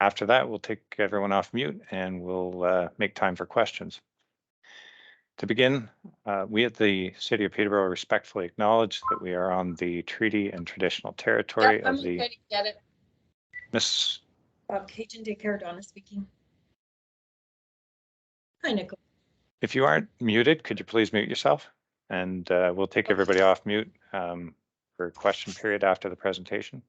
After that, we'll take everyone off mute and we'll make time for questions. To begin, we at the City of Peterborough respectfully acknowledge that we are on the treaty and traditional territory of the... Okay to get it. Miss... Cajun Daycare, Donna speaking. Hi, Nicole. If you aren't muted, could you please mute yourself? And we'll take everybody off mute for a question period after the presentation.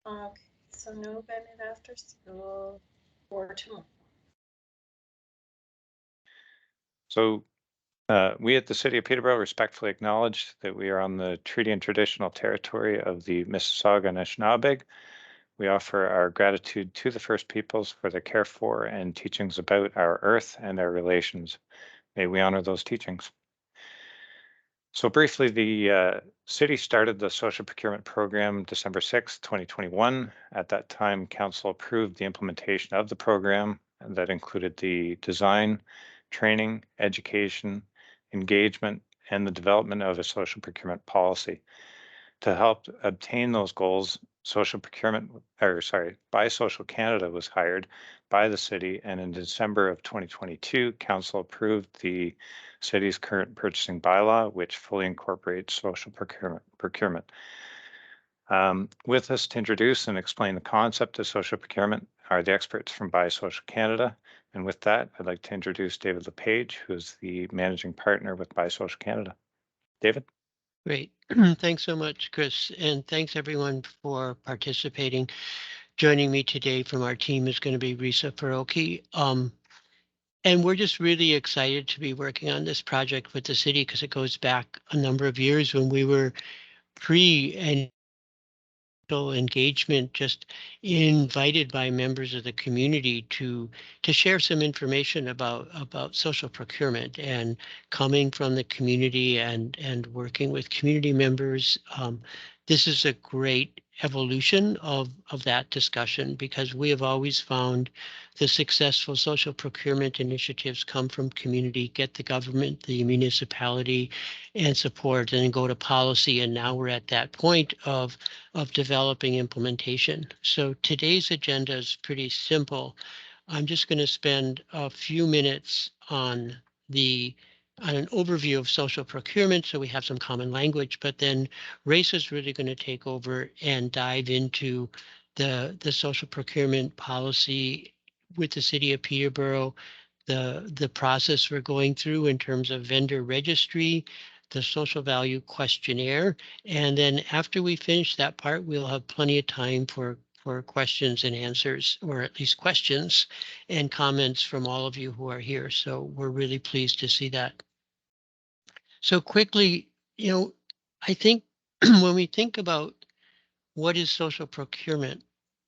Okay, so no Bennett after school or tomorrow. So we at the City of Peterborough respectfully acknowledge that we are on the treaty and traditional territory of the Mississauga and Anishinaabe. We offer our gratitude to the First Peoples for their care for and teachings about our earth and our relations. May we honor those teachings. So briefly, the city started the social procurement program December 6th, 2021. At that time, council approved the implementation of the program, and that included the design, training, education, engagement, and the development of a social procurement policy. To help obtain those goals, Buy Social Canada was hired by the city, and in December of 2022, council approved the city's current purchasing bylaw, which fully incorporates social procurement. With us to introduce and explain the concept of social procurement are the experts from Buy Social Canada. And with that, I'd like to introduce David LePage, who is the managing partner with Buy Social Canada. David? Great. Thanks so much, Chris. And thanks everyone for participating. Joining me today from our team is going to be Risa Paroki. And we're just really excited to be working on this project with the city because it goes back a number of years when we were pre-and engagement, just invited by members of the community to share some information about social procurement, and coming from the community and working with community members. This is a great evolution of that discussion, because we have always found the successful social procurement initiatives come from community, get the government, the municipality, and support, and then go to policy. And now we're at that point of developing implementation. So today's agenda is pretty simple. I'm just going to spend a few minutes on an overview of social procurement, so we have some common language, but then Race is really going to take over and dive into the social procurement policy with the city of Peterborough, the process we're going through in terms of vendor registry, the social value questionnaire. And then after we finish that part, we'll have plenty of time for questions and answers, or at least questions and comments from all of you who are here. So we're really pleased to see that. So quickly, I think when we think about what is social procurement,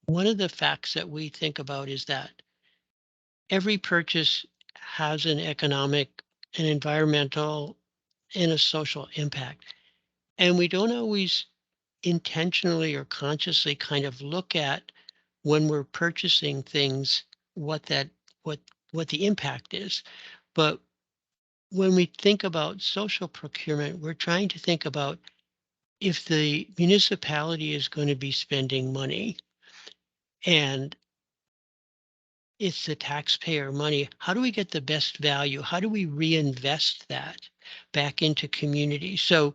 one of the facts that we think about is that every purchase has an economic, an environmental, and a social impact. And we don't always intentionally or consciously kind of look at, when we're purchasing things, what the impact is. But when we think about social procurement, we're trying to think about, if the municipality is going to be spending money and it's the taxpayer money, how do we get the best value? How do we reinvest that back into community? So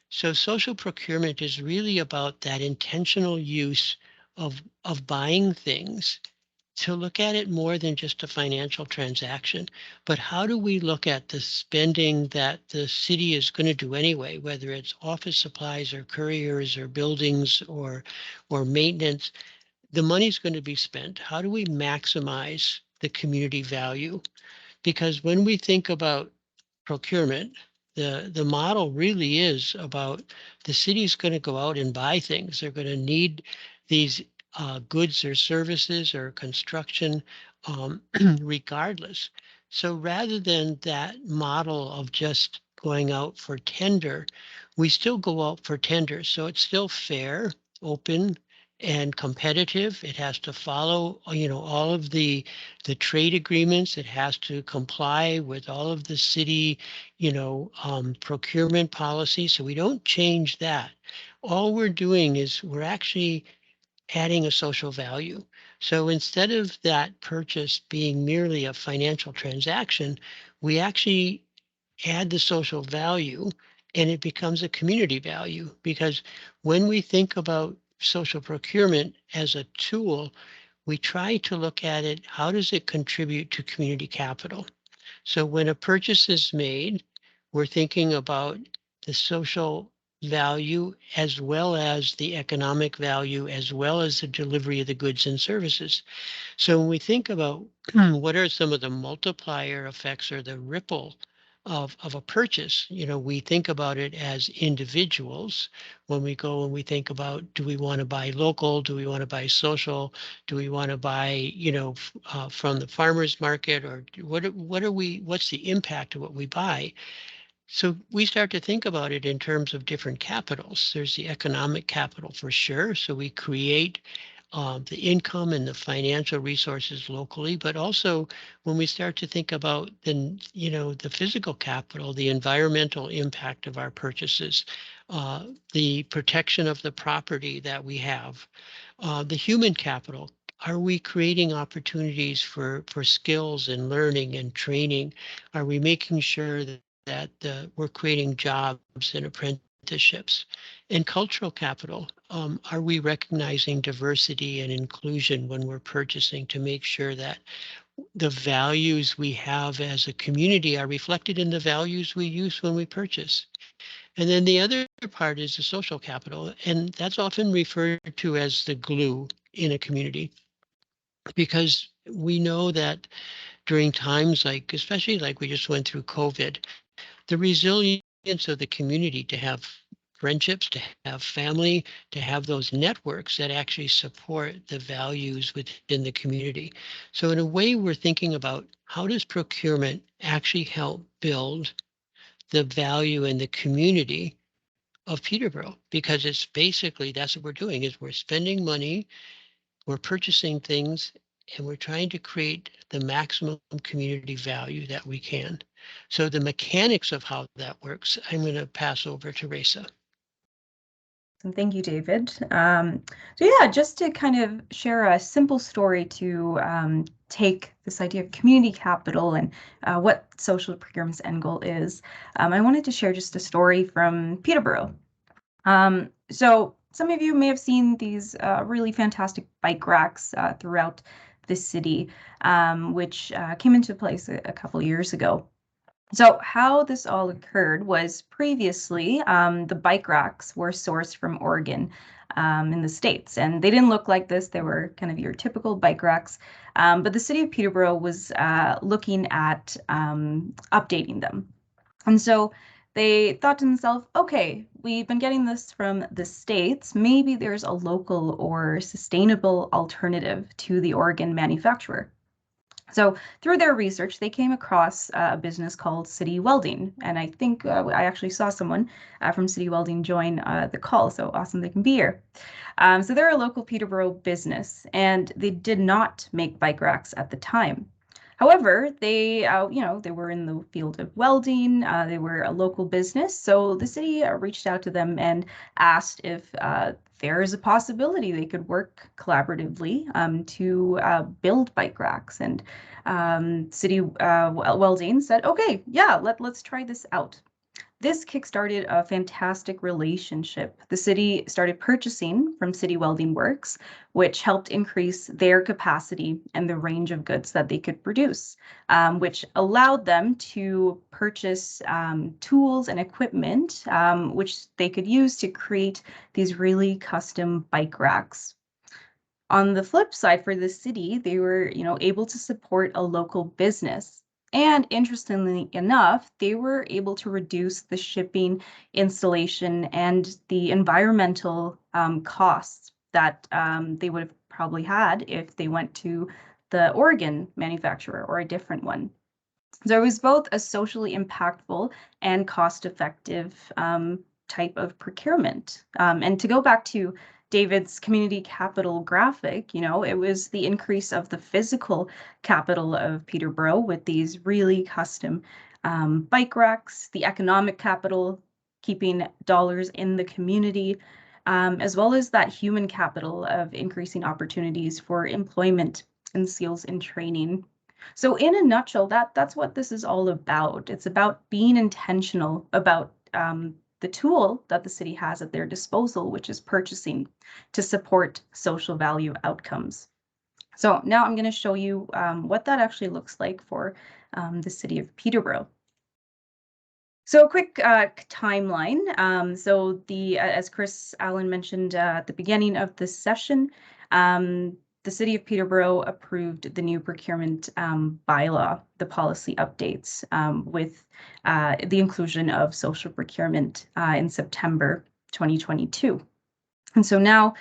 social procurement is really about that intentional use of buying things, to look at it more than just a financial transaction. But how do we look at the spending that the city is going to do anyway, whether it's office supplies or couriers or buildings or maintenance? The money's going to be spent. How do we maximize the community value? Because when we think about procurement, the model really is about, the city's going to go out and buy things. They're going to need these goods or services or construction, regardless. So rather than that model of just going out for tender, we still go out for tender. So it's still fair, open, and competitive. It has to follow, all of the trade agreements. It has to comply with all of the city, procurement policy. So we don't change that. All we're doing is we're actually adding a social value. So instead of that purchase being merely a financial transaction, we actually add the social value and it becomes a community value. Because when we think about social procurement as a tool, we try to look at it, how does it contribute to community capital? So when a purchase is made, we're thinking about the social value as well as the economic value, as well as the delivery of the goods and services. So when we think about what are some of the multiplier effects or the ripple of a purchase, we think about it as individuals. When we go and we think about, do we want to buy local? Do we want to buy social? Do we want to buy, from the farmer's market? Or what's the impact of what we buy? So we start to think about it in terms of different capitals. There's the economic capital for sure. So we create the income and the financial resources locally, but also when we start to think about the physical capital, the environmental impact of our purchases, the protection of the property that we have, the human capital. Are we creating opportunities for skills and learning and training? Are we making sure that we're creating jobs and apprenticeships? And cultural capital, are we recognizing diversity and inclusion when we're purchasing to make sure that the values we have as a community are reflected in the values we use when we purchase? And then the other part is the social capital, and that's often referred to as the glue in a community, because we know that during times like, especially like we just went through COVID, the resilience of the community to have friendships, to have family, to have those networks that actually support the values within the community. So in a way, we're thinking about, how does procurement actually help build the value in the community of Peterborough? Because it's basically, that's what we're doing, is we're spending money, we're purchasing things, and we're trying to create the maximum community value that we can. So the mechanics of how that works, I'm going to pass over to Reza. Thank you, David. So yeah, just to kind of share a simple story to take this idea of community capital and what social procurement's end goal is, I wanted to share just a story from Peterborough. So some of you may have seen these really fantastic bike racks throughout the city, which came into place a couple years ago. So how this all occurred was, previously the bike racks were sourced from Oregon in the States, and they didn't look like this. They were kind of your typical bike racks, but the city of Peterborough was looking at updating them. And so they thought to themselves, okay, we've been getting this from the States. Maybe there's a local or sustainable alternative to the Oregon manufacturer. So through their research, they came across a business called City Welding. And I think I actually saw someone from City Welding join the call. So awesome they can be here. So they're a local Peterborough business, and they did not make bike racks at the time. However, they were in the field of welding. They were a local business. So the city reached out to them and asked if there is a possibility they could work collaboratively to build bike racks. And City Welding said, okay, yeah, let's try this out. This kickstarted a fantastic relationship. The city started purchasing from City Welding Works, which helped increase their capacity and the range of goods that they could produce, which allowed them to purchase tools and equipment, which they could use to create these really custom bike racks. On the flip side, for the city, they were, able to support a local business. And interestingly enough, they were able to reduce the shipping, installation, and the environmental costs that they would have probably had if they went to the Oregon manufacturer or a different one. So it was both a socially impactful and cost-effective type of procurement. And to go back to David's community capital graphic, it was the increase of the physical capital of Peterborough with these really custom bike racks, the economic capital, keeping dollars in the community, as well as that human capital of increasing opportunities for employment and skills and training. So in a nutshell, that's what this is all about. It's about being intentional about the tool that the city has at their disposal, which is purchasing, to support social value outcomes. So now I'm going to show you what that actually looks like for the city of Peterborough. So a quick timeline. As Chris Allen mentioned at the beginning of this session, the city of Peterborough approved the new procurement bylaw, the policy updates, with the inclusion of social procurement in September 2022. And so now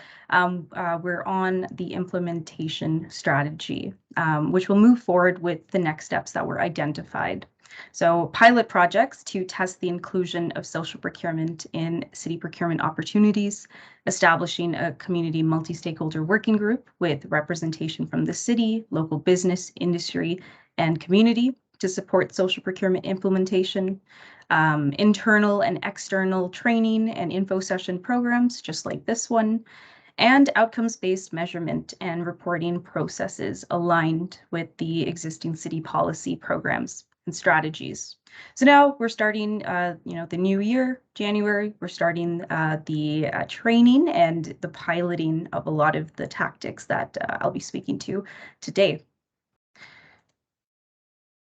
we're on the implementation strategy, which will move forward with the next steps that were identified. So pilot projects to test the inclusion of social procurement in city procurement opportunities, establishing a community multi-stakeholder working group with representation from the city, local business, industry, and community to support social procurement implementation, internal and external training and info session programs, just like this one, and outcomes-based measurement and reporting processes aligned with the existing city policy programs and strategies. So now we're starting, the new year, January, we're starting the training and the piloting of a lot of the tactics that I'll be speaking to today.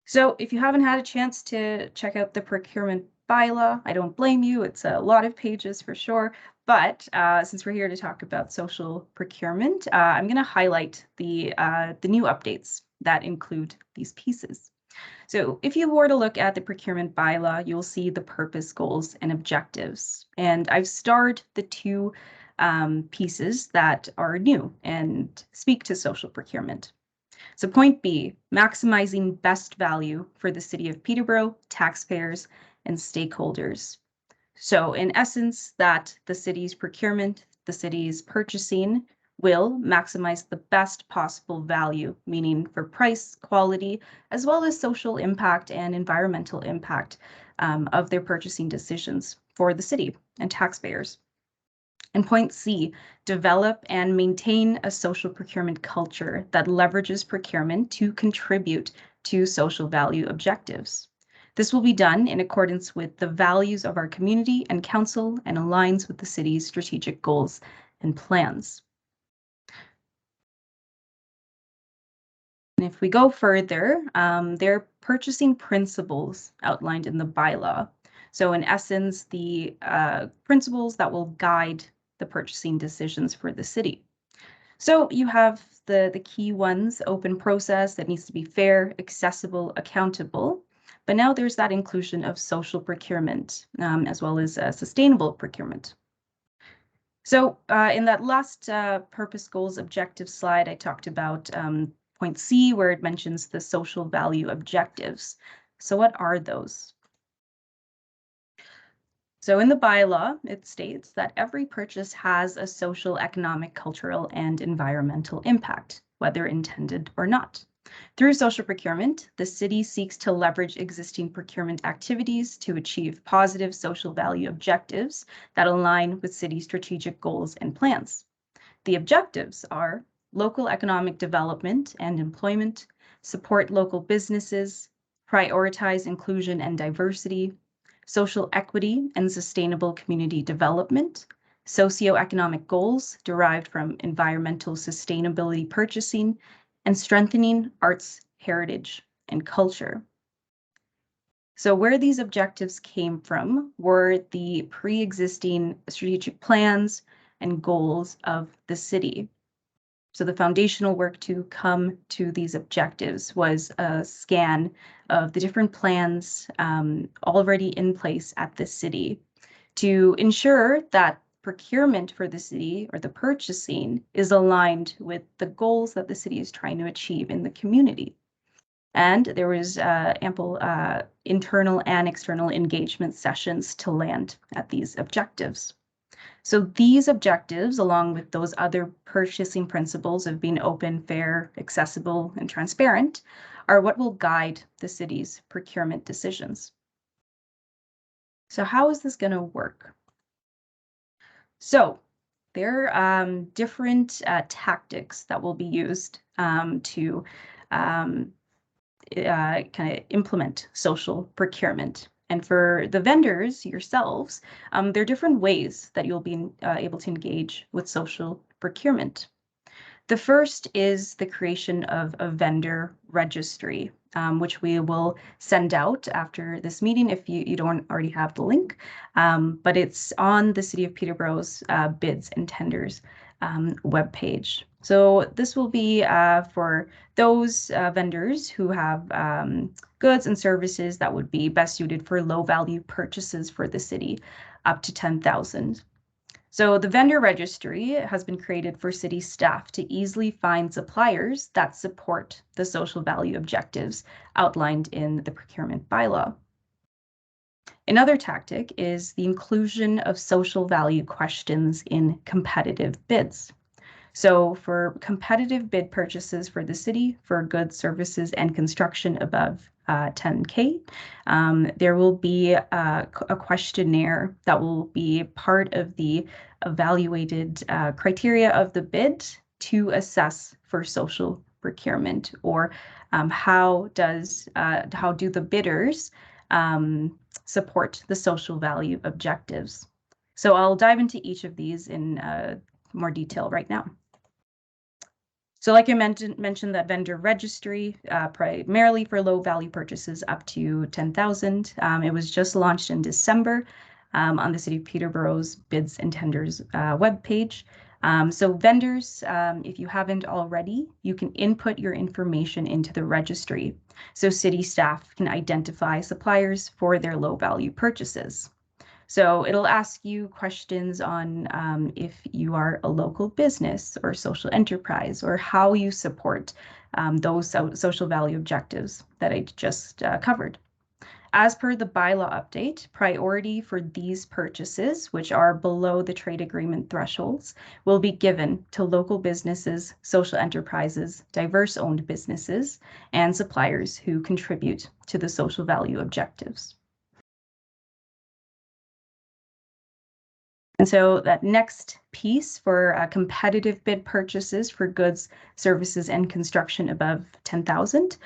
So if you haven't had a chance to check out the procurement bylaw, I don't blame you. It's a lot of pages for sure. But since we're here to talk about social procurement, I'm going to highlight the new updates that include these pieces. So if you were to look at the procurement bylaw, you'll see the purpose, goals, and objectives. And I've starred the two pieces that are new and speak to social procurement. So point B, maximizing best value for the city of Peterborough, taxpayers, and stakeholders. So in essence, that the city's procurement, the city's purchasing will maximize the best possible value, meaning for price, quality, as well as social impact and environmental impact of their purchasing decisions for the city and taxpayers. And point C, develop and maintain a social procurement culture that leverages procurement to contribute to social value objectives. This will be done in accordance with the values of our community and council and aligns with the city's strategic goals and plans. And if we go further, there are purchasing principles outlined in the bylaw. So in essence, the principles that will guide the purchasing decisions for the city. So you have the key ones: open process that needs to be fair, accessible, accountable. But now there's that inclusion of social procurement as well as sustainable procurement. So in that last purpose, goals, objectives slide, I talked about point C, where it mentions the social value objectives. So what are those? So in the bylaw, it states that every purchase has a social, economic, cultural, and environmental impact, whether intended or not. Through social procurement, the city seeks to leverage existing procurement activities to achieve positive social value objectives that align with city strategic goals and plans. The objectives are local economic development and employment, support local businesses, prioritize inclusion and diversity, social equity and sustainable community development, socioeconomic goals derived from environmental sustainability purchasing, and strengthening arts, heritage, and culture. So where these objectives came from were the pre-existing strategic plans and goals of the city. So the foundational work to come to these objectives was a scan of the different plans already in place at the city to ensure that procurement for the city, or the purchasing, is aligned with the goals that the city is trying to achieve in the community. And there was ample internal and external engagement sessions to land at these objectives. So these objectives, along with those other purchasing principles of being open, fair, accessible, and transparent, are what will guide the city's procurement decisions. So how is this going to work? So there are different tactics that will be used to kind of implement social procurement. And for the vendors yourselves, there are different ways that you'll be able to engage with social procurement. The first is the creation of a vendor registry, which we will send out after this meeting if you don't already have the link, but it's on the City of Peterborough's bids and tenders webpage. So this will be for those vendors who have goods and services that would be best suited for low value purchases for the city, up to 10,000. So the vendor registry has been created for city staff to easily find suppliers that support the social value objectives outlined in the procurement bylaw. Another tactic is the inclusion of social value questions in competitive bids. So for competitive bid purchases for the city for goods, services, and construction above 10K, there will be a questionnaire that will be part of the evaluated criteria of the bid to assess for social procurement, or how do the bidders support the social value objectives. So I'll dive into each of these in more detail right now. So like I mentioned that vendor registry, primarily for low value purchases up to 10,000. It was just launched in December on the City of Peterborough's bids and tenders webpage. So vendors, if you haven't already, you can input your information into the registry so city staff can identify suppliers for their low value purchases. So it'll ask you questions on if you are a local business or social enterprise, or how you support those social value objectives that I just covered. As per the bylaw update, priority for these purchases, which are below the trade agreement thresholds, will be given to local businesses, social enterprises, diverse owned businesses, and suppliers who contribute to the social value objectives. And so that next piece for competitive bid purchases for goods, services, and construction above 10,000,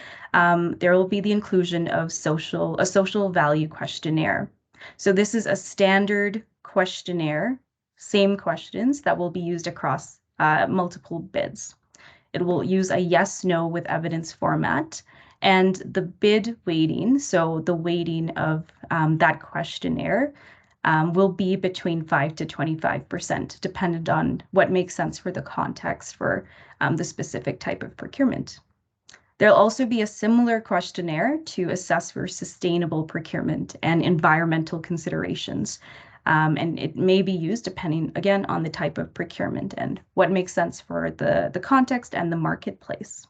there will be the inclusion of a social value questionnaire. So this is a standard questionnaire, same questions that will be used across multiple bids. It will use a yes/no with evidence format, and the bid weighting, so the weighting of that questionnaire, will be between 5 to 25%, dependent on what makes sense for the context for the specific type of procurement. There'll also be a similar questionnaire to assess for sustainable procurement and environmental considerations. And it may be used depending, again, on the type of procurement and what makes sense for the context and the marketplace.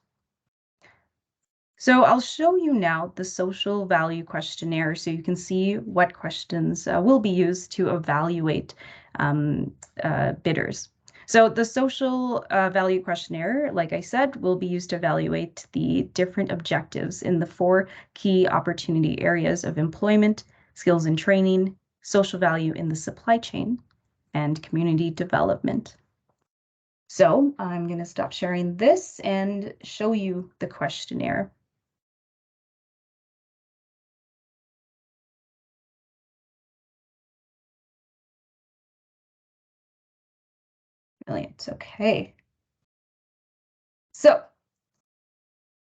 So I'll show you now the social value questionnaire so you can see what questions will be used to evaluate bidders. So the social value questionnaire, like I said, will be used to evaluate the different objectives in the 4 key opportunity areas of employment, skills and training, social value in the supply chain, and community development. So I'm going to stop sharing this and show you the questionnaire. Brilliant. Okay. So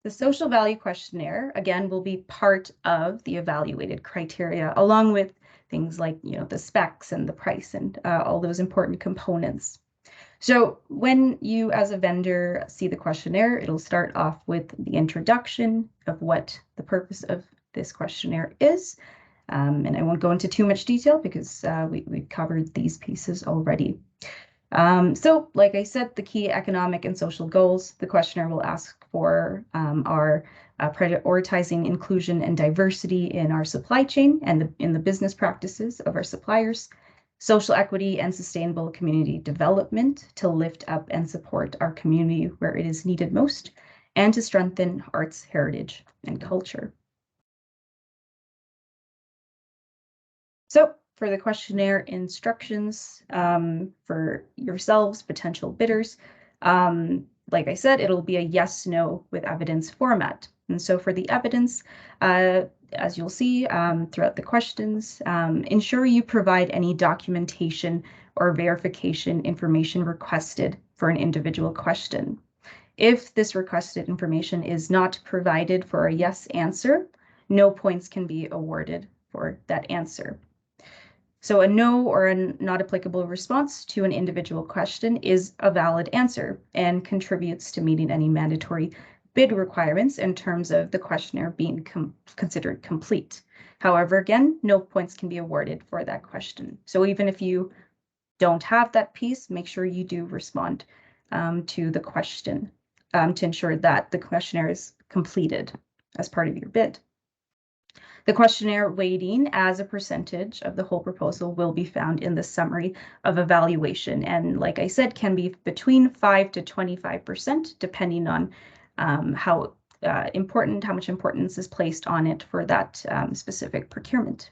the social value questionnaire, again, will be part of the evaluated criteria, along with things like, the specs and the price and all those important components. So when you, as a vendor, see the questionnaire, it'll start off with the introduction of what the purpose of this questionnaire is. And I won't go into too much detail because we covered these pieces already. So like I said, the key economic and social goals the questionnaire will ask for are prioritizing inclusion and diversity in our supply chain and in the business practices of our suppliers, social equity and sustainable community development to lift up and support our community where it is needed most, and to strengthen arts, heritage, and culture. So for the questionnaire instructions for yourselves, potential bidders, like I said, it'll be a yes, no with evidence format. And so for the evidence, as you'll see throughout the questions, ensure you provide any documentation or verification information requested for an individual question. If this requested information is not provided for a yes answer, no points can be awarded for that answer. So a no or a not applicable response to an individual question is a valid answer and contributes to meeting any mandatory bid requirements in terms of the questionnaire being considered complete. However, again, no points can be awarded for that question. So even if you don't have that piece, make sure you do respond to the question to ensure that the questionnaire is completed as part of your bid. The questionnaire weighting as a percentage of the whole proposal will be found in the summary of evaluation. And like I said, can be between 5 to 25%, depending on how much importance is placed on it for that specific procurement.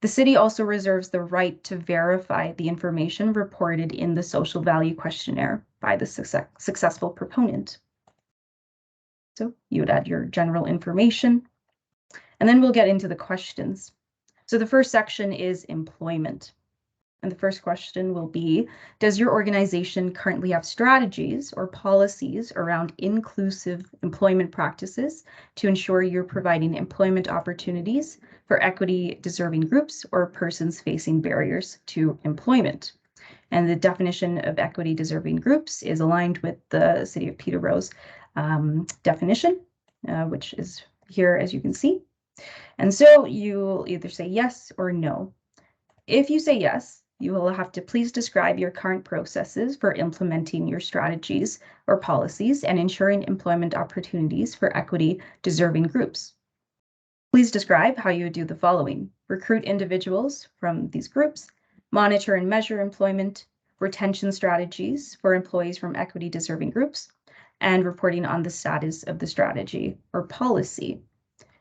The city also reserves the right to verify the information reported in the social value questionnaire by the successful proponent. So you would add your general information, and then we'll get into the questions. So the first section is employment. And the first question will be, does your organization currently have strategies or policies around inclusive employment practices to ensure you're providing employment opportunities for equity deserving groups or persons facing barriers to employment? And the definition of equity deserving groups is aligned with the City of Peterborough's definition, which is here, as you can see. And so you'll either say yes or no. If you say yes, you will have to please describe your current processes for implementing your strategies or policies and ensuring employment opportunities for equity deserving groups. Please describe how you do the following: recruit individuals from these groups, monitor and measure employment, retention strategies for employees from equity deserving groups, and reporting on the status of the strategy or policy.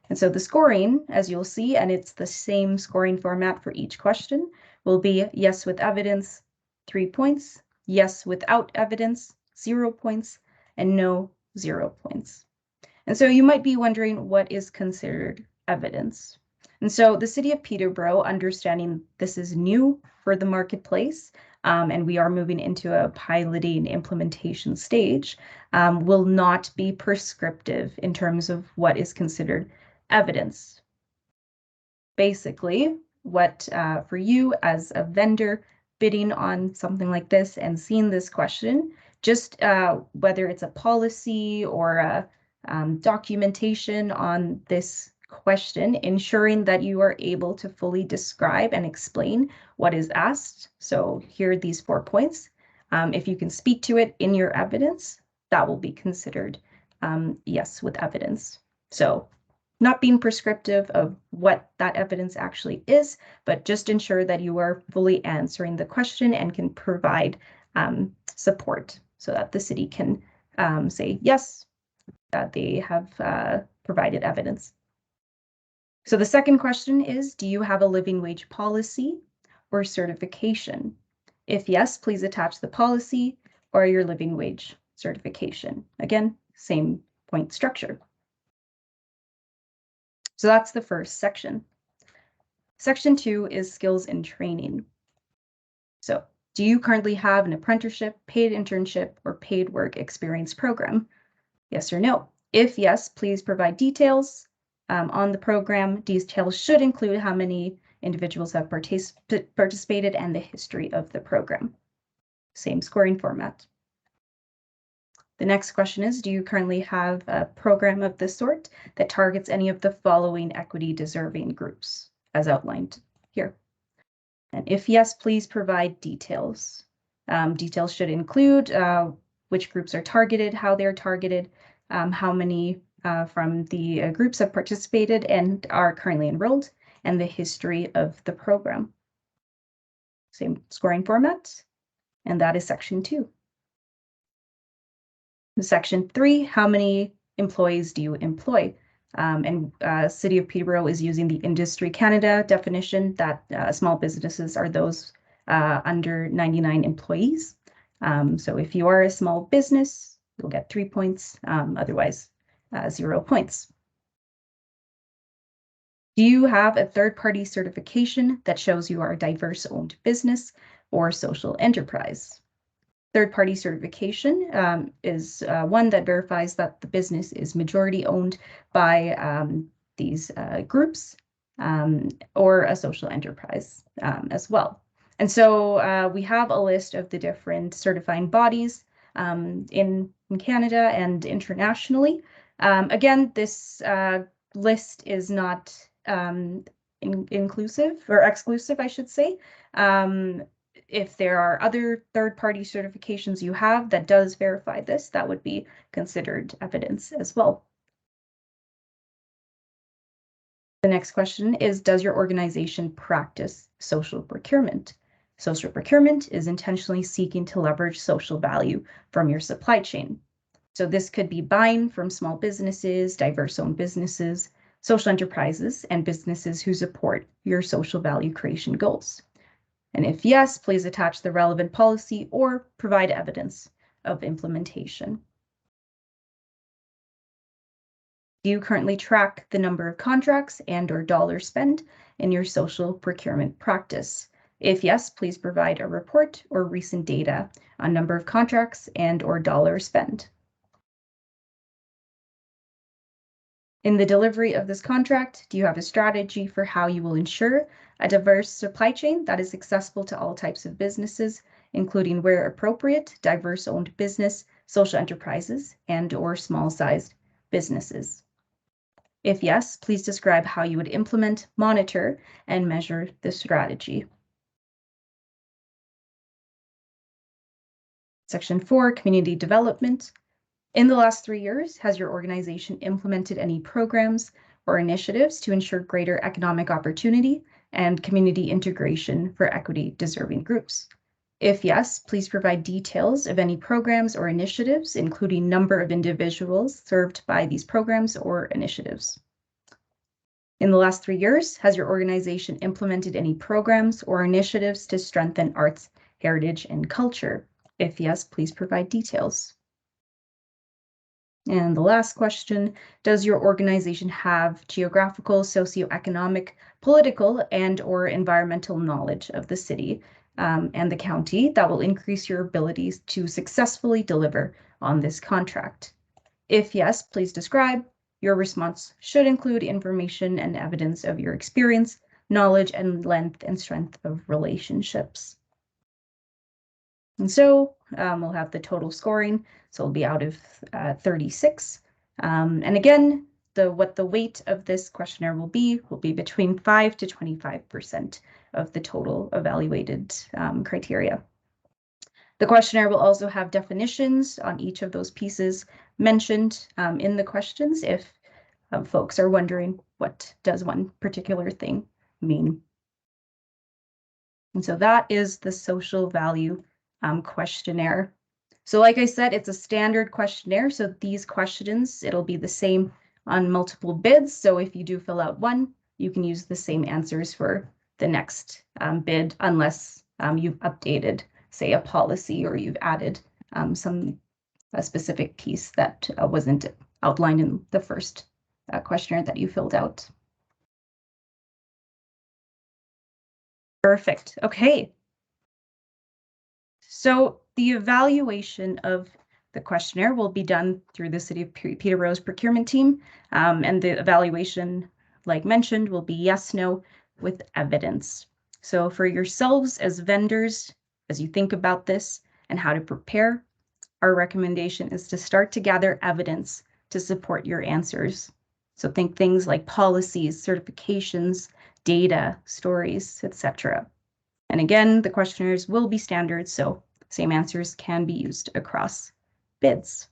And so the scoring, as you'll see, and it's the same scoring format for each question, will be yes with evidence, 3 points, yes without evidence, 0 points, and no, 0 points. And so you might be wondering, what is considered evidence? And so the City of Peterborough, understanding this is new for the marketplace, and we are moving into a piloting implementation stage, will not be prescriptive in terms of what is considered evidence. Basically, what for you as a vendor bidding on something like this and seeing this question, just whether it's a policy or a documentation on this question, ensuring that you are able to fully describe and explain what is asked. So here are these 4 points. If you can speak to it in your evidence, that will be considered yes with evidence. So not being prescriptive of what that evidence actually is, but just ensure that you are fully answering the question and can provide support so that the city can say yes, that they have provided evidence. So the second question is, do you have a living wage policy or certification? If yes, please attach the policy or your living wage certification. Again, same point structure. So that's the first section. Section 2 is skills and training. So do you currently have an apprenticeship, paid internship, or paid work experience program? Yes or no? If yes, please provide details on the program. Details should include how many individuals have participated and the history of the program. Same scoring format. The next question is, do you currently have a program of this sort that targets any of the following equity deserving groups as outlined here? And if yes, please provide details. Details should include which groups are targeted, how they're targeted, how many from the groups have participated and are currently enrolled, and the history of the program. Same scoring format, and that is section 2. Section 3, how many employees do you employ? And City of Peterborough is using the Industry Canada definition that small businesses are those under 99 employees. So if you are a small business, you'll get 3 points, otherwise 0 points. Do you have a third-party certification that shows you are a diverse-owned business or social enterprise? Third-party certification is one that verifies that the business is majority owned by these groups or a social enterprise as well. And so we have a list of the different certifying bodies in Canada and internationally. Again, this list is not inclusive or exclusive, I should say. If there are other third-party certifications you have that does verify this, that would be considered evidence as well. The next question is, does your organization practice social procurement? Social procurement is intentionally seeking to leverage social value from your supply chain. So this could be buying from small businesses, diverse-owned businesses, social enterprises, and businesses who support your social value creation goals. And if yes, please attach the relevant policy or provide evidence of implementation. Do you currently track the number of contracts and/or dollars spent in your social procurement practice? If yes, please provide a report or recent data on number of contracts and/or dollars spent. In the delivery of this contract, do you have a strategy for how you will ensure a diverse supply chain that is accessible to all types of businesses, including where appropriate, diverse-owned business, social enterprises, and/or small-sized businesses? If yes, please describe how you would implement, monitor, and measure this strategy. Section 4, community development. In the last 3 years, has your organization implemented any programs or initiatives to ensure greater economic opportunity and community integration for equity-deserving groups? If yes, please provide details of any programs or initiatives, including number of individuals served by these programs or initiatives. In the last 3 years, has your organization implemented any programs or initiatives to strengthen arts, heritage, and culture? If yes, please provide details. And the last question, does your organization have geographical, socioeconomic, political, and/or environmental knowledge of the city and the county that will increase your abilities to successfully deliver on this contract? If yes, please describe. Your response should include information and evidence of your experience, knowledge, and length and strength of relationships. And so we'll have the total scoring. So it'll be out of 36. And again, what the weight of this questionnaire will be between 5 to 25% of the total evaluated criteria. The questionnaire will also have definitions on each of those pieces mentioned in the questions if folks are wondering what does one particular thing mean. And so that is the social value questionnaire. So like I said, it's a standard questionnaire. So these questions, it'll be the same on multiple bids. So if you do fill out one, you can use the same answers for the next bid, unless you've updated, say, a policy or you've added a specific piece that wasn't outlined in the first questionnaire that you filled out. Perfect. Okay. So the evaluation of the questionnaire will be done through the City of Peterborough's procurement team. And the evaluation, like mentioned, will be yes, no, with evidence. So for yourselves as vendors, as you think about this and how to prepare, our recommendation is to start to gather evidence to support your answers. So think things like policies, certifications, data, stories, etc. And again, the questionnaires will be standard, so same answers can be used across bids.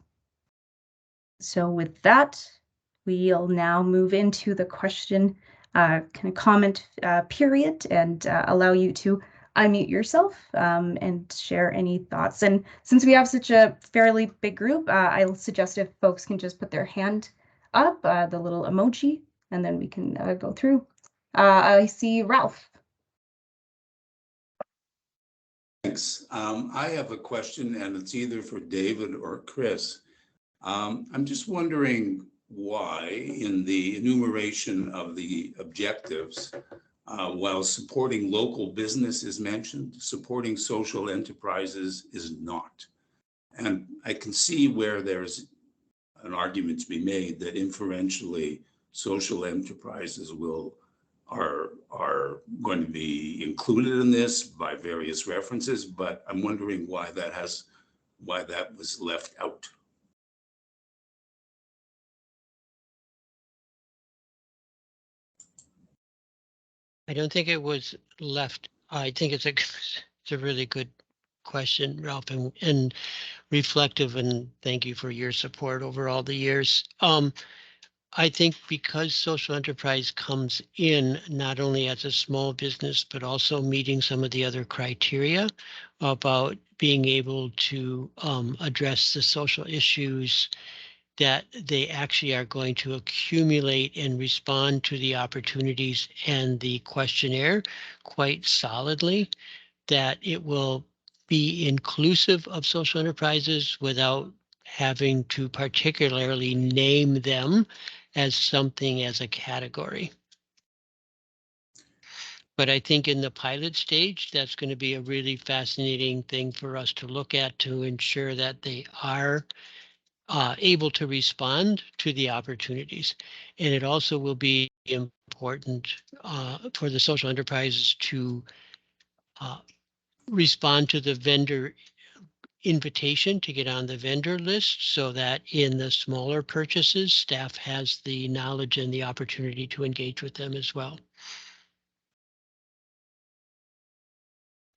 So with that, we'll now move into the question kind of comment period and allow you to unmute yourself and share any thoughts. And since we have such a fairly big group, I'll suggest if folks can just put their hand up, the little emoji, and then we can go through. I see Ralph. Thanks. I have a question, and it's either for David or Chris. I'm just wondering why, in the enumeration of the objectives, while supporting local business is mentioned, supporting social enterprises is not. And I can see where there's an argument to be made that inferentially social enterprises are going to be included in this by various references, but I'm wondering why that was left out. I don't think it was left. I think it's a really good question, Ralph, and reflective, and thank you for your support over all the years. I think because social enterprise comes in not only as a small business, but also meeting some of the other criteria about being able to address the social issues, that they actually are going to accumulate and respond to the opportunities and the questionnaire quite solidly, that it will be inclusive of social enterprises without having to particularly name them as something as a category. But I think in the pilot stage, that's going to be a really fascinating thing for us to look at to ensure that they are able to respond to the opportunities. And it also will be important for the social enterprises to respond to the vendor invitation to get on the vendor list, so that in the smaller purchases, staff has the knowledge and the opportunity to engage with them as well.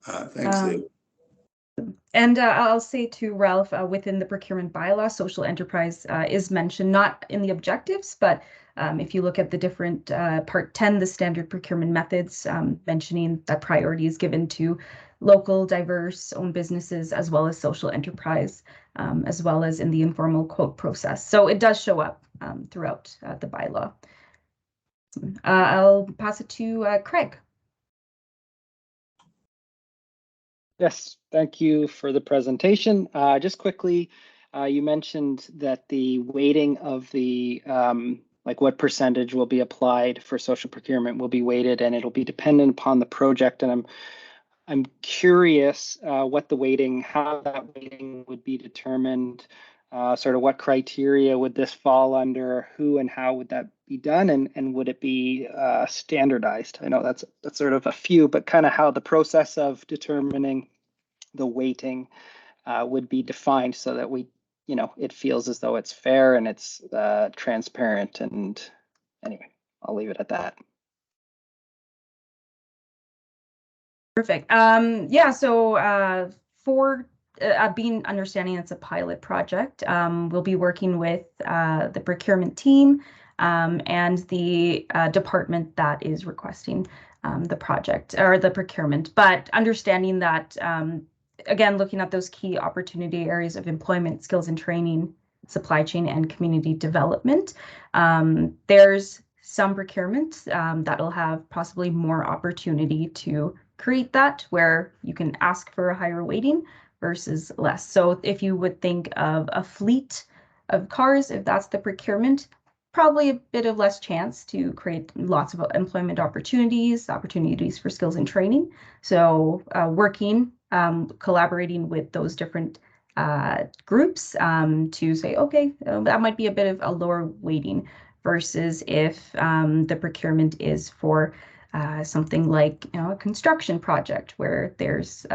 Thanks, Dave. And I'll say to Ralph, within the procurement bylaw, social enterprise is mentioned, not in the objectives, but if you look at the different part 10, the standard procurement methods, mentioning that priority is given to local, diverse owned businesses, as well as social enterprise, as well as in the informal quote process. So it does show up throughout the bylaw. I'll pass it to Craig. Yes, thank you for the presentation. Just quickly, you mentioned that the weighting of the, like what percentage will be applied for social procurement will be weighted, and it'll be dependent upon the project. And I'm curious what the weighting, how that weighting would be determined, sort of what criteria would this fall under, who and how would that be done, and would it be standardized? I know that's sort of a few, but kind of how the process of determining the weighting would be defined so that we, it feels as though it's fair and it's transparent. And anyway, I'll leave it at that. Perfect. Yeah, so for being understanding it's a pilot project, we'll be working with the procurement team and the department that is requesting the project or the procurement, but understanding that, again, looking at those key opportunity areas of employment, skills and training, supply chain, and community development. There's some procurement that'll have possibly more opportunity to create that, where you can ask for a higher weighting versus less. So if you would think of a fleet of cars, if that's the procurement, probably a bit of less chance to create lots of employment opportunities for skills and training. So working, collaborating with those different groups to say, okay, that might be a bit of a lower weighting versus if the procurement is for something like a construction project where there's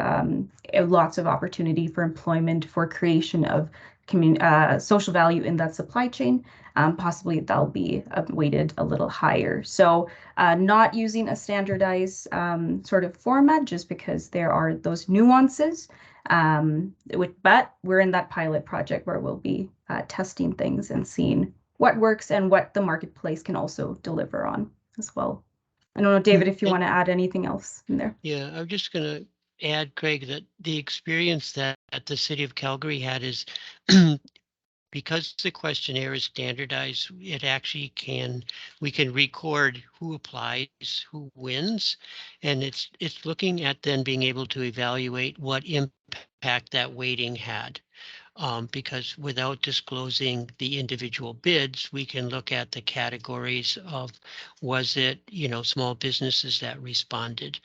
lots of opportunity for employment, for creation of social value in that supply chain. Possibly that'll be weighted a little higher. So not using a standardized sort of format just because there are those nuances. But we're in that pilot project where we'll be testing things and seeing what works and what the marketplace can also deliver on as well. I don't know, David, if you want to add anything else in there. Yeah, I'm just going to add, Craig, that the experience that the city of Calgary had is because the questionnaire is standardized, it actually we can record who applies, who wins, and it's looking at then being able to evaluate what impact that weighting had. Because without disclosing the individual bids, we can look at the categories of, was it, small businesses that responded?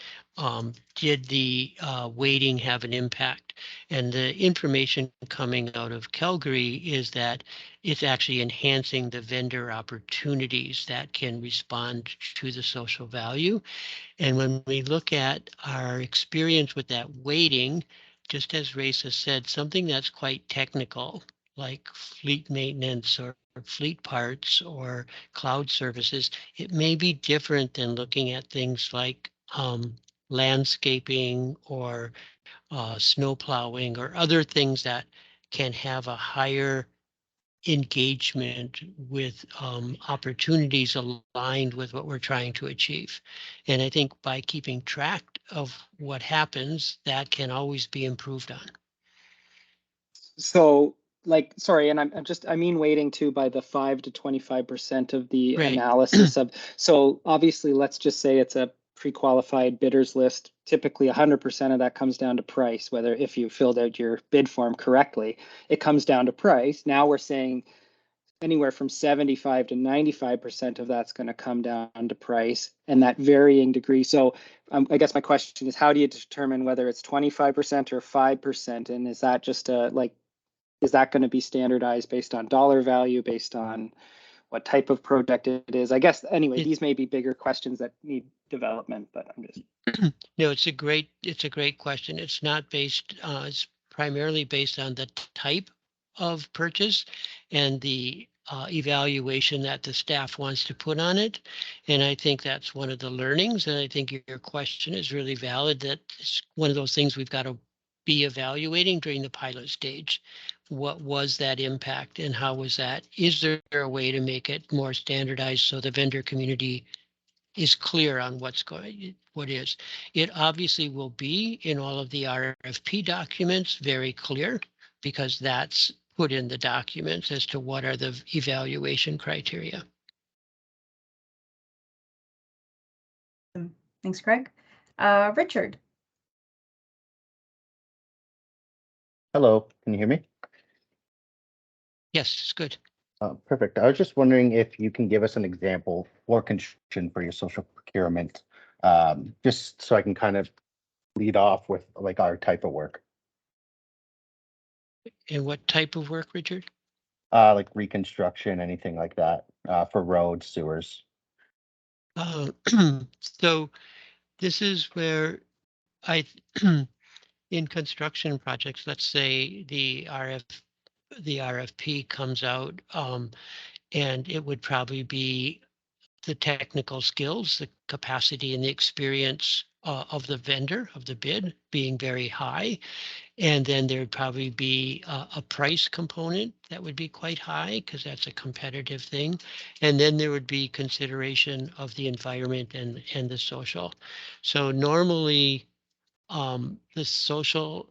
Did the weighting have an impact? And the information coming out of Calgary is that it's actually enhancing the vendor opportunities that can respond to the social value. And when we look at our experience with that weighting, just as Raisa said, something that's quite technical, like fleet maintenance or fleet parts or cloud services, it may be different than looking at things like landscaping or snow plowing or other things that can have a higher engagement with opportunities aligned with what we're trying to achieve. And I think by keeping track of what happens, that can always be improved on. So like, sorry, and I mean weighting too by the 5 to 25% of the Right. analysis of, so obviously let's just say it's a pre-qualified bidders list. Typically 100% of that comes down to price, whether if you filled out your bid form correctly, it comes down to price. Now we're saying anywhere from 75 to 95% of that's going to come down to price, and that varying degree. So I guess my question is, how do you determine whether it's 25% or 5%? And is that just is that going to be standardized based on dollar value, based on what type of project it is? I guess, anyway, these may be bigger questions that need development, but I'm just. No, it's a great question. It's not based, it's primarily based on the type of purchase and the evaluation that the staff wants to put on it. And I think that's one of the learnings. And I think your question is really valid, that it's one of those things we've got to be evaluating during the pilot stage. What was that impact and how was that? Is there a way to make it more standardized so the vendor community is clear on what is. It obviously will be in all of the RFP documents very clear, because that's put in the documents as to what are the evaluation criteria. Thanks, Craig. Richard. Hello, can you hear me? Yes, it's good. Perfect. I was just wondering if you can give us an example for construction for your social procurement, just so I can kind of lead off with like our type of work, And what type of work, Richard? like reconstruction, anything like that, for roads, sewers. So this is where in construction projects, let's say the RFP comes out, and it would probably be the technical skills, the capacity and the experience of the vendor, of the bid, being very high. And then there'd probably be a price component that would be quite high, because that's a competitive thing. And then there would be consideration of the environment and the social. So normally the social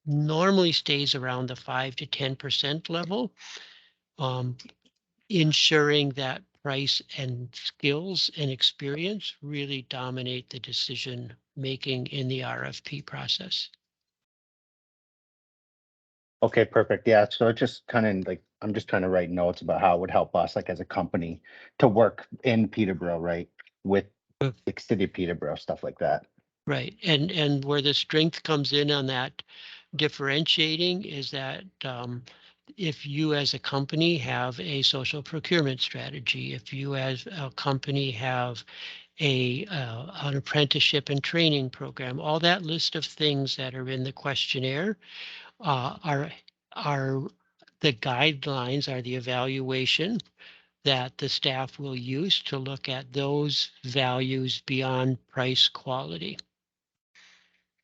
normally stays around the 5 to 10% level, ensuring that price and skills and experience really dominate the decision making in the RFP process. Okay, perfect. Yeah, so it's just kind of like, I'm just trying to write notes about how it would help us, like as a company, to work in Peterborough, right? With the city of Peterborough, stuff like that. Right. And where the strength comes in on that differentiating is that if you as a company have a social procurement strategy, if you as a company have an apprenticeship and training program, all that list of things that are in the questionnaire are the guidelines, are the evaluation that the staff will use to look at those values beyond price quality.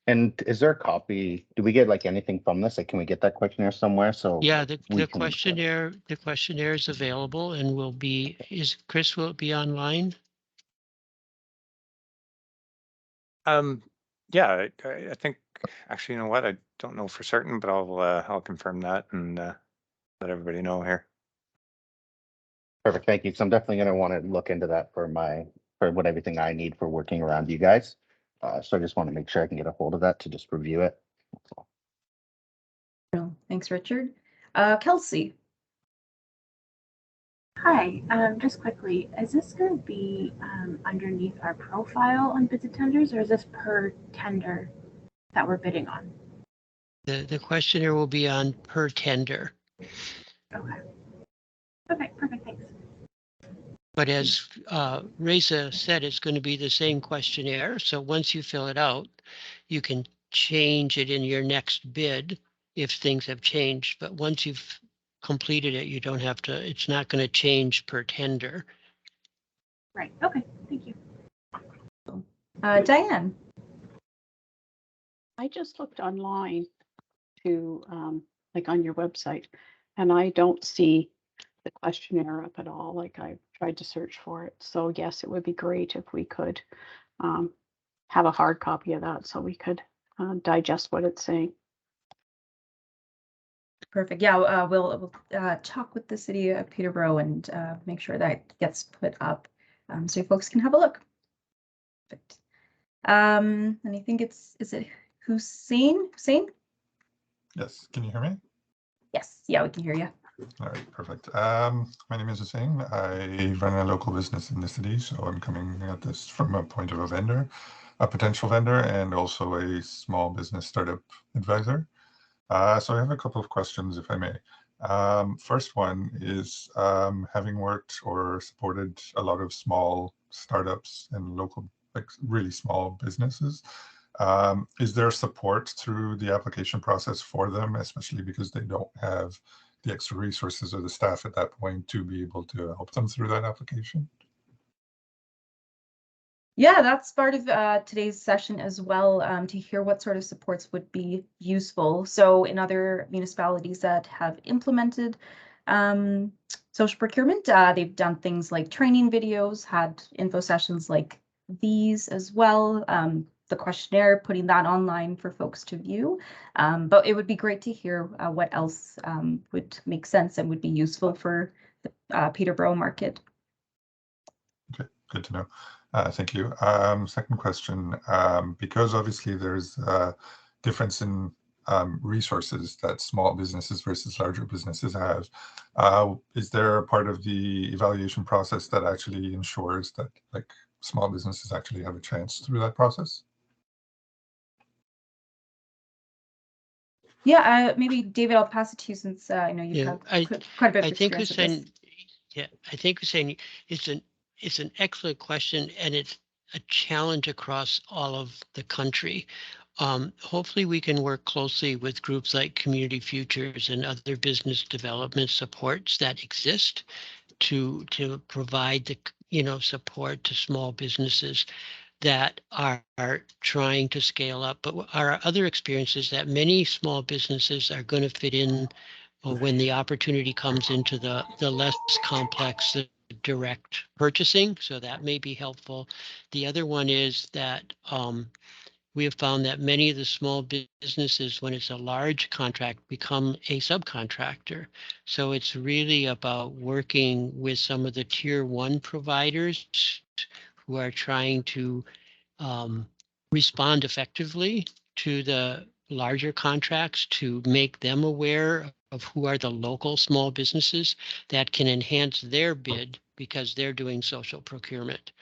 And is there a copy? Do we get like anything from this? Like, can we get that questionnaire somewhere? So Yeah, the questionnaire is available and will be, will it be online? Yeah, I think actually, you know what? I don't know for certain, but I'll confirm that and let everybody know here. Perfect, thank you. So I'm definitely gonna want to look into that for what everything I need for working around you guys. So I just want to make sure I can get a hold of that to just review it. Thanks, Richard. Kelsey. Hi, just quickly, is this going to be underneath our profile on bids and tenders, or is this per tender that we're bidding on? The questionnaire will be on per tender. Okay. Okay, perfect, thanks. But as Reza said, it's going to be the same questionnaire. So once you fill it out, you can change it in your next bid if things have changed. But once you've completed it, you don't have to, it's not going to change per tender. Right, okay, thank you. Diane. I just looked online to like on your website, and I don't see the questionnaire up at all. Like I tried to search for it. So yes, it would be great if we could have a hard copy of that so we could digest what it's saying. Perfect. Yeah, we'll talk with the city of Peterborough and make sure that gets put up so folks can have a look. Perfect. And I think is it Hussein? Hussein? Yes, can you hear me? Yes, yeah, we can hear you. All right, perfect. My name is Hussein. I run a local business in the city, so I'm coming at this from a point of a vendor, a potential vendor, and also a small business startup advisor. So I have a couple of questions, if I may. First one is having worked or supported a lot of small startups and local, like really small businesses. Is there support through the application process for them, especially because they don't have the extra resources or the staff at that point to be able to help them through that application? Yeah, that's part of today's session as well, to hear what sort of supports would be useful. So in other municipalities that have implemented social procurement, they've done things like training videos, had info sessions like these as well, the questionnaire, putting that online for folks to view. But it would be great to hear what else would make sense and would be useful for the Peterborough market. Okay, good to know. Thank you. Second question, because obviously there's a difference in resources that small businesses versus larger businesses have, is there a part of the evaluation process that actually ensures that like small businesses actually have a chance through that process? Yeah, maybe David, I'll pass it to you since I know you've Yeah, had quite a bit of I think experience with this. Hussein, yeah, I think Hussein, it's an excellent question, and it's a challenge across all of the country. Hopefully we can work closely with groups like Community Futures and other business development supports that exist to provide the support to small businesses that are trying to scale up. But our other experience is that many small businesses are going to fit in when the opportunity comes into the less complex direct purchasing. So that may be helpful. The other one is that we have found that many of the small businesses, when it's a large contract, become a subcontractor. So it's really about working with some of the tier 1 providers who are trying to respond effectively to the larger contracts, to make them aware of who are the local small businesses that can enhance their bid because they're doing social procurement.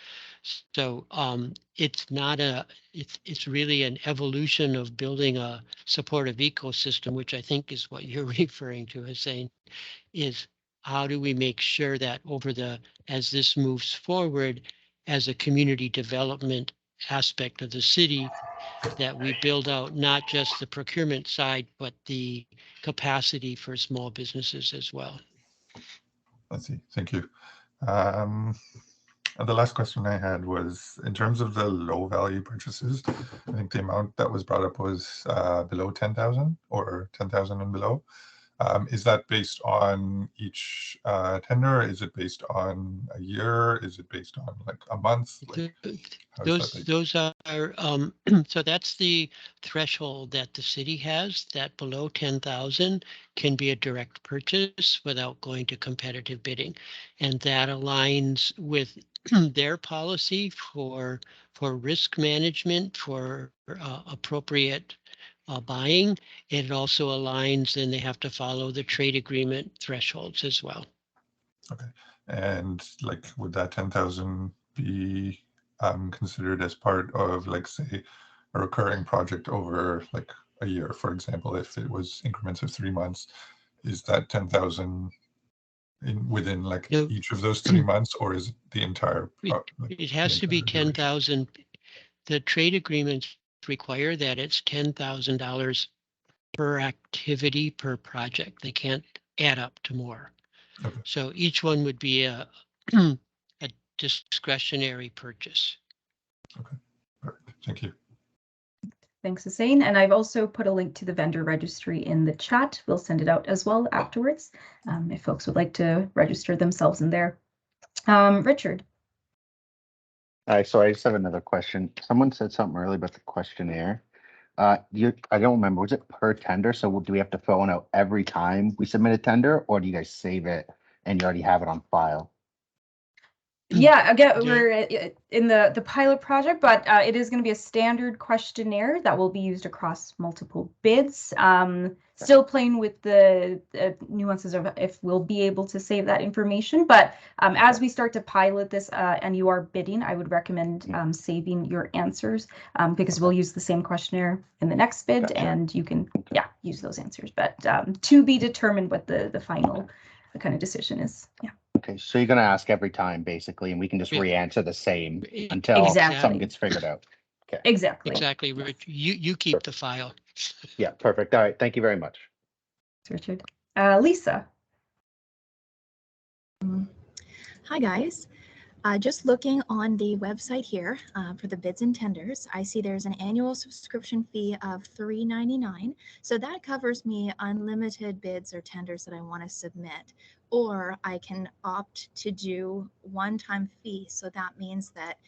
So it's not it's really an evolution of building a supportive ecosystem, which I think is what you're referring to as saying is how do we make sure that as this moves forward as a community development aspect of the city, that we build out not just the procurement side, but the capacity for small businesses as well. I see, thank you. And the last question I had was in terms of the low value purchases, I think the amount that was brought up was below 10,000 or 10,000 and below. Is that based on each tender? Is it based on a year? Is it based on like a month? Like, how is that based? Those are so that's the threshold that the city has, that below 10,000 can be a direct purchase without going to competitive bidding. And that aligns with their policy for risk management, for appropriate buying. It also aligns, and they have to follow the trade agreement thresholds as well. Okay. And like, would that 10,000 be considered as part of, like, say, a recurring project over like a year, for example? If it was increments of 3 months, is that 10,000 within like No. each of those 3 months, or is it the entire? It has to be 10,000. The trade agreements require that it's $10,000 per activity per project. They can't add up to more. Okay. So each one would be a a discretionary purchase. Okay. Perfect. Thank you. Thanks, Hussein. And I've also put a link to the vendor registry in the chat. We'll send it out as well afterwards, if folks would like to register themselves in there. Richard. Hi, so I just have another question. Someone said something earlier about the questionnaire. I don't remember, was it per tender? So do we have to fill one out every time we submit a tender, or do you guys save it and you already have it on file? Yeah, again, we're in the pilot project, but it is going to be a standard questionnaire that will be used across multiple bids. Still playing with the nuances of if we'll be able to save that information. But as we start to pilot this and you are bidding, I would recommend saving your answers because we'll use the same questionnaire in the next bid, and you can use those answers. But to be determined what the final kind of decision is. Yeah. Okay, so you're gonna ask every time basically, and we can just re-answer the same until Exactly. something gets figured out. Okay. Exactly. Rich. You keep the file. Yeah, perfect. All right, thank you very much. Thanks, Richard. Lisa. Hi guys. Just looking on the website here for the bids and tenders, I see there's an annual subscription fee of $3.99. So that covers me unlimited bids or tenders that I want to submit. Or I can opt to do one-time fee. So that means that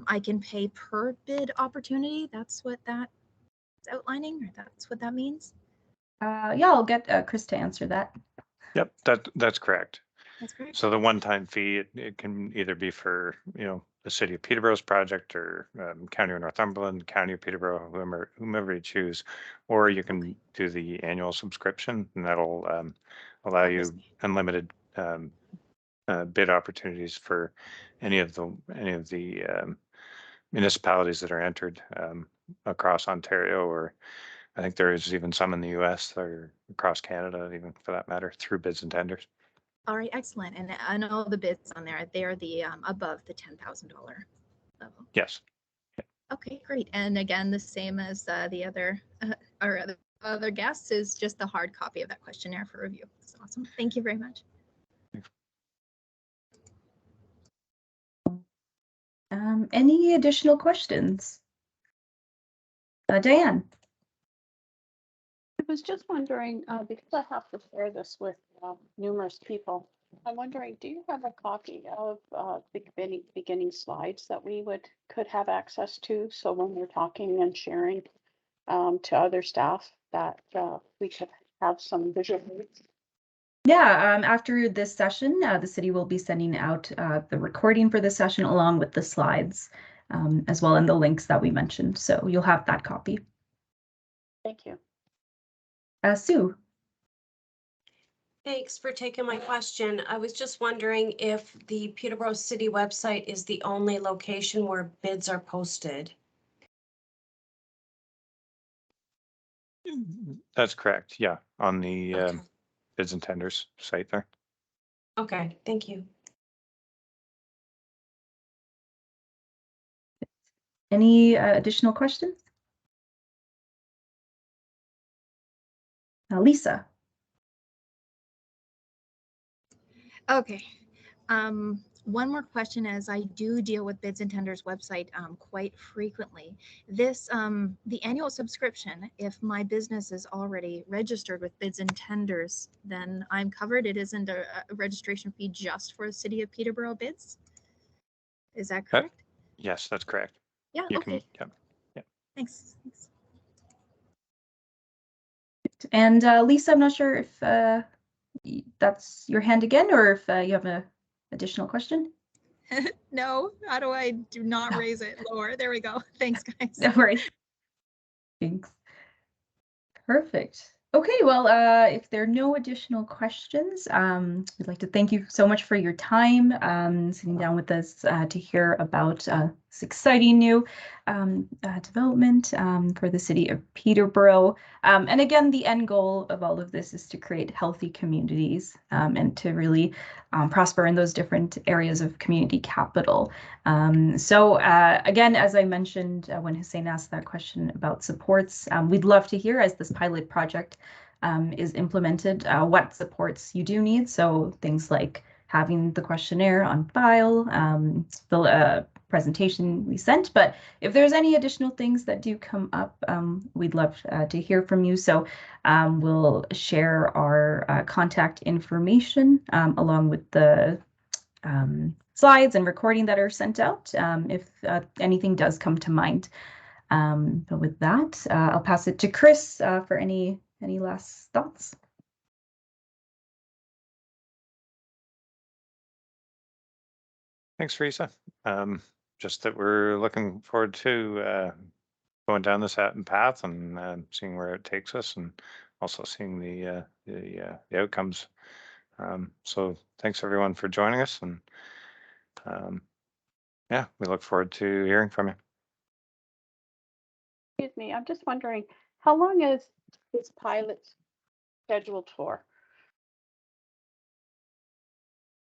I can pay per bid opportunity. That's what that's outlining, or that's what that means? Yeah, I'll get Chris to answer that. Yep, that's correct. That's correct. So the one-time fee, it can either be for, the city of Peterborough's project, or County of Northumberland, County of Peterborough, whomever you choose, or you can do the annual subscription, and that'll allow you unlimited bid opportunities for any of the municipalities that are entered across Ontario, or I think there is even some in the US or across Canada, even for that matter, through bids and tenders. All right, excellent. And all the bids on there, they are the above the $10,000 level. Yes. Okay, great. And again, the same as the other our other guests is just the hard copy of that questionnaire for review. That's awesome. Thank you very much. Any additional questions? Diane. I was just wondering, because I have to share this with numerous people, I'm wondering, do you have a copy of the beginning slides that we could have access to? So when we're talking and sharing to other staff, that we could have some visual aids? Yeah, after this session, the city will be sending out the recording for the session along with the slides as well, and the links that we mentioned. So you'll have that copy. Thank you. Sue. Thanks for taking my question. I was just wondering if the Peterborough City website is the only location where bids are posted. That's correct. Yeah, on the bids and tenders site there. Okay, thank you. Any additional questions? Lisa. Okay. One more question, as I do deal with Bids and Tenders website quite frequently. This, the annual subscription, if my business is already registered with Bids and Tenders, then I'm covered. It isn't a registration fee just for the City of Peterborough bids. Is that correct? Yes, that's correct. Yeah, You okay. can, yeah. Thanks. Thanks. And Lisa, I'm not sure if that's your hand again, or if you have an additional question. No, how do I do not No. raise it lower? There we go. Thanks, guys. No worries. Thanks. Perfect. Okay, well, if there are no additional questions, we'd like to thank you so much for your time sitting down with us to hear about this exciting new development for the City of Peterborough. And again, the end goal of all of this is to create healthy communities and to really prosper in those different areas of community capital. So again, as I mentioned when Hussein asked that question about supports, we'd love to hear as this pilot project is implemented what supports you do need. So things like having the questionnaire on file, the presentation we sent. But if there's any additional things that do come up, we'd love to hear from you. So we'll share our contact information along with the slides and recording that are sent out if anything does come to mind. But with that, I'll pass it to Chris for any last thoughts. Thanks, Risa. Just that we're looking forward to going down this path and seeing where it takes us, and also seeing the outcomes. So thanks everyone for joining us, and yeah, we look forward to hearing from you. Excuse me, I'm just wondering, how long is this pilot scheduled for?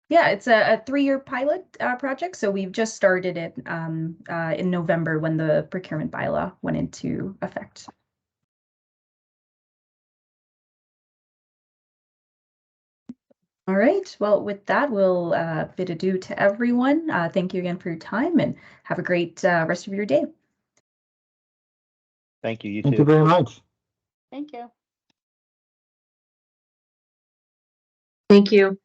Yeah, it's a 3-year pilot project. So we've just started it in November when the procurement bylaw went into effect. All right. Well, with that, we'll bid adieu to everyone. Thank you again for your time, and have a great rest of your day. Thank you. You Thank too. you very much. Thank you. Thank you.